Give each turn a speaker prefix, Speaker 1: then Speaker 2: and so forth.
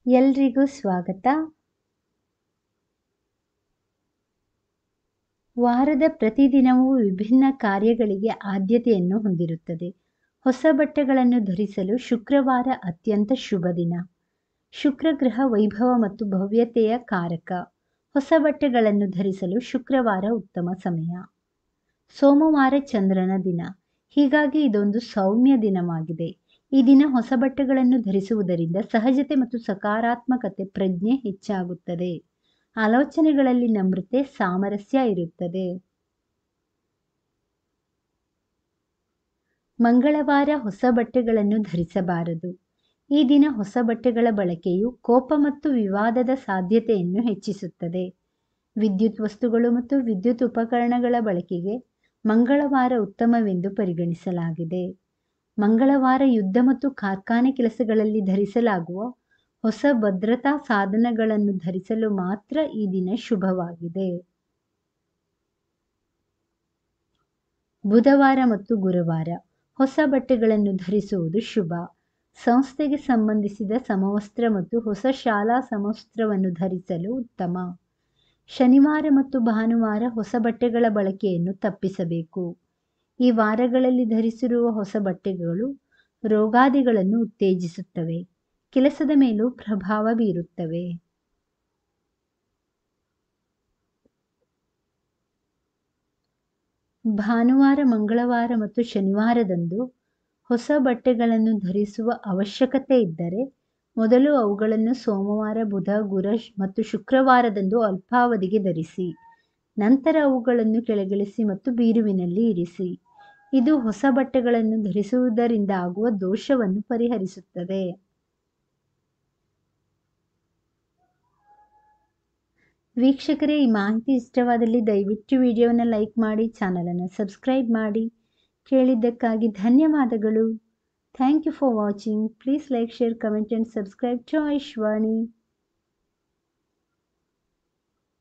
Speaker 1: ಎಲ್ರಿಗೂ ಸ್ವಾಗತ. ವಾರದ ಪ್ರತಿದಿನವೂ ವಿಭಿನ್ನ ಕಾರ್ಯಗಳಿಗೆ ಆದ್ಯತೆಯನ್ನು ಹೊಂದಿರುತ್ತದೆ. ಹೊಸ ಬಟ್ಟೆಗಳನ್ನು ಧರಿಸಲು ಶುಕ್ರವಾರ ಅತ್ಯಂತ ಶುಭ ದಿನ. ಶುಕ್ರ ಗ್ರಹ ವೈಭವ ಮತ್ತು ಭವ್ಯತೆಯ ಕಾರಕ. ಹೊಸ ಬಟ್ಟೆಗಳನ್ನು ಧರಿಸಲು ಶುಕ್ರವಾರ ಉತ್ತಮ ಸಮಯ. ಸೋಮವಾರ ಚಂದ್ರನ ದಿನ, ಹೀಗಾಗಿ ಇದೊಂದು ಸೌಮ್ಯ ದಿನವಾಗಿದೆ. ಈ ದಿನ ಹೊಸ ಬಟ್ಟೆಗಳನ್ನು ಧರಿಸುವುದರಿಂದ ಸಹಜತೆ ಮತ್ತು ಸಕಾರಾತ್ಮಕತೆ ಪ್ರಜ್ಞೆ ಹೆಚ್ಚಾಗುತ್ತದೆ. ಆಲೋಚನೆಗಳಲ್ಲಿ ನಮ್ರತೆ, ಸಾಮರಸ್ಯ ಇರುತ್ತದೆ. ಮಂಗಳವಾರ ಹೊಸ ಬಟ್ಟೆಗಳನ್ನು ಧರಿಸಬಾರದು. ಈ ದಿನ ಹೊಸ ಬಟ್ಟೆಗಳ ಬಳಕೆಯು ಕೋಪ ಮತ್ತು ವಿವಾದದ ಸಾಧ್ಯತೆಯನ್ನು ಹೆಚ್ಚಿಸುತ್ತದೆ. ವಿದ್ಯುತ್ ವಸ್ತುಗಳು ಮತ್ತು ವಿದ್ಯುತ್ ಉಪಕರಣಗಳ ಬಳಕೆಗೆ ಮಂಗಳವಾರ ಉತ್ತಮವೆಂದು ಪರಿಗಣಿಸಲಾಗಿದೆ. ಮಂಗಳವಾರ ಯುದ್ಧ ಮತ್ತು ಕಾರ್ಖಾನೆ ಕೆಲಸಗಳಲ್ಲಿ ಧರಿಸಲಾಗುವ ಹೊಸ ಭದ್ರತಾ ಸಾಧನಗಳನ್ನು ಧರಿಸಲು ಮಾತ್ರ ಈ ದಿನ ಶುಭವಾಗಿದೆ. ಬುಧವಾರ ಮತ್ತು ಗುರುವಾರ ಹೊಸ ಬಟ್ಟೆಗಳನ್ನು ಧರಿಸುವುದು ಶುಭ. ಸಂಸ್ಥೆಗೆ ಸಂಬಂಧಿಸಿದ ಸಮವಸ್ತ್ರ ಮತ್ತು ಹೊಸ ಶಾಲಾ ಸಮವಸ್ತ್ರವನ್ನು ಧರಿಸಲು ಉತ್ತಮ. ಶನಿವಾರ ಮತ್ತು ಭಾನುವಾರ ಹೊಸ ಬಟ್ಟೆಗಳ ಬಳಕೆಯನ್ನು ತಪ್ಪಿಸಬೇಕು. ಈ ವಾರಗಳಲ್ಲಿ ಧರಿಸಿರುವ ಹೊಸ ಬಟ್ಟೆಗಳು ರೋಗಾದಿಗಳನ್ನು ಉತ್ತೇಜಿಸುತ್ತವೆ, ಕೆಲಸದ ಮೇಲೂ ಪ್ರಭಾವ ಬೀರುತ್ತವೆ. ಭಾನುವಾರ, ಮಂಗಳವಾರ ಮತ್ತು ಶನಿವಾರದಂದು ಹೊಸ ಬಟ್ಟೆಗಳನ್ನು ಧರಿಸುವ ಅವಶ್ಯಕತೆ ಇದ್ದರೆ ಮೊದಲು ಅವುಗಳನ್ನು ಸೋಮವಾರ, ಬುಧ, ಗುರು ಮತ್ತು ಶುಕ್ರವಾರದಂದು ಅಲ್ಪಾವಧಿಗೆ ಧರಿಸಿ. ನಂತರ ಅವುಗಳನ್ನು ಕೆಳಗಿಳಿಸಿ ಮತ್ತು ಬೀರುವಿನಲ್ಲಿ ಇರಿಸಿ. ಇದು ಹೊಸ ಬಟ್ಟೆಗಳನ್ನು ಧರಿಸುವುದರಿಂದ ಆಗುವ ದೋಷವನ್ನು ಪರಿಹರಿಸುತ್ತದೆ. ವೀಕ್ಷಕರೇ, ಈ ಮಾಹಿತಿ ಇಷ್ಟವಾದಲ್ಲಿ ದಯವಿಟ್ಟು ವಿಡಿಯೋವನ್ನು ಲೈಕ್ ಮಾಡಿ, ಚಾನಲನ್ನು ಸಬ್ಸ್ಕ್ರೈಬ್ ಮಾಡಿ. ಕೇಳಿದ್ದಕ್ಕಾಗಿ ಧನ್ಯವಾದಗಳು. Thank you for watching. Please like, share, comment and subscribe to ಐಶ್ವಾಣಿ.